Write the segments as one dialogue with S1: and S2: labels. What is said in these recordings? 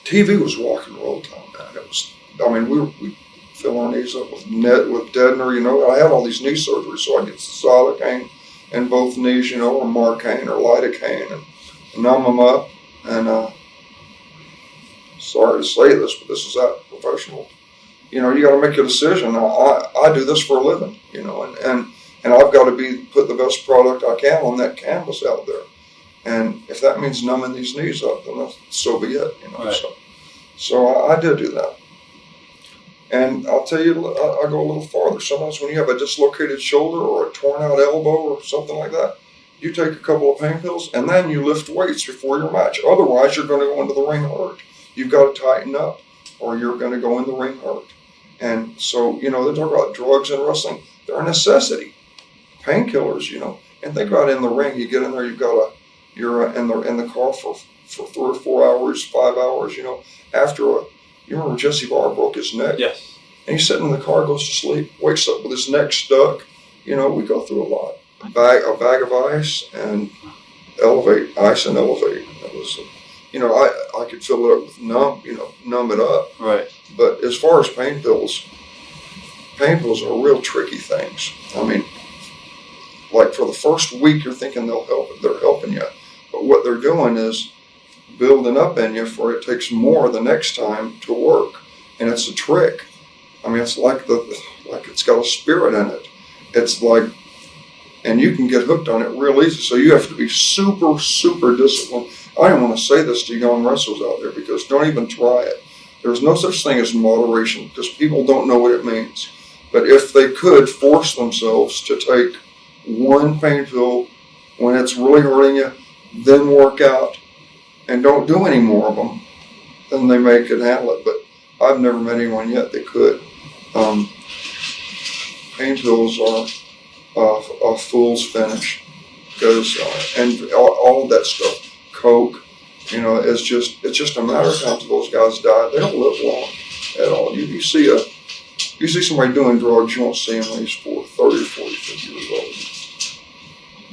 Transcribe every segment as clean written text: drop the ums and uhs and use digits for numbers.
S1: TV was rock and roll time, man. It was. I mean, we fill our knees up with Deadener. You know, I had all these knee surgeries, so I get Xylocaine in both knees, you know, or Marcaine or Lidocaine, and numb them up. And sorry to say this, but this is that professional. You know, you got to make a decision. Now, I do this for a living, you know, and I've got to put the best product I can on that canvas out there. And if that means numbing these knees up, then so be it, you know.
S2: Right.
S1: So I did do that. And I'll tell you, I go a little farther. Sometimes when you have a dislocated shoulder or a torn out elbow or something like that, you take a couple of pain pills and then you lift weights before your match. Otherwise, you're going to go into the ring hurt. You've got to tighten up or you're going to go in the ring hurt. And so, you know, they talk about drugs in wrestling. They're a necessity. Painkillers, you know. And think about in the ring, you get in there, you're in the car for 3 or 4 hours, 5 hours, you know. You remember Jesse Barr broke his neck?
S2: Yes.
S1: And he's sitting in the car, goes to sleep, wakes up with his neck stuck. You know, we go through a lot. A bag of ice and ice and elevate. It was, you know, I could fill it up with numb it up.
S2: Right.
S1: But as far as pain pills are real tricky things. I mean, like for the first week, you're thinking they're helping you. But what they're doing is building up in you for it takes more the next time to work. And it's a trick. I mean, it's like it's got a spirit in it. It's like, and you can get hooked on it real easy. So you have to be super, super disciplined. I don't want to say this to young wrestlers out there because don't even try it. There's no such thing as moderation because people don't know what it means. But if they could force themselves to take one pain pill when it's really hurting you, then work out and don't do any more of them, then they may could handle it. But I've never met anyone yet that could. Pain pills are a fool's finish because and all of that stuff, Coke, you know, it's just a matter of time till those guys die. They don't live long at all. You see somebody doing drugs, you won't see them when he's 30 or 40, 50 years old.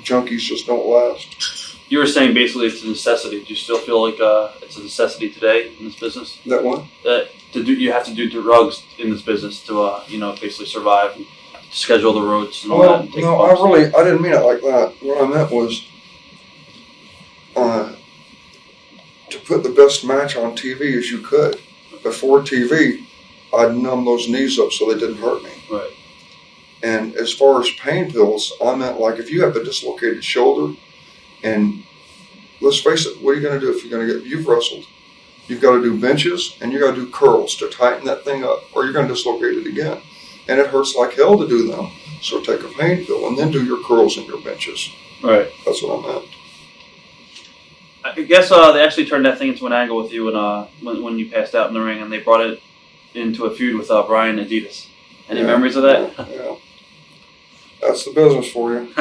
S1: Junkies just don't last.
S2: You were saying basically it's a necessity. Do you still feel like it's a necessity today in this business?
S1: That one?
S2: You have to do drugs in this business to basically survive and schedule the roads and all
S1: Well,
S2: that.
S1: no, I didn't mean it like that. What I meant was to put the best match on TV as you could. Before TV, I'd numb those knees up so they didn't hurt me.
S2: Right.
S1: And as far as pain pills, I meant like if you have a dislocated shoulder, and let's face it, what are you going to do if you've wrestled? You've got to do benches and you got to do curls to tighten that thing up, or you're going to dislocate it again. And it hurts like hell to do them. So take a pain pill and then do your curls and your benches.
S2: Right.
S1: That's what I meant.
S2: I guess they actually turned that thing into an angle with you when you passed out in the ring, and they brought it into a feud with Brian Adidas. Any memories of that?
S1: Yeah. That's the business for you.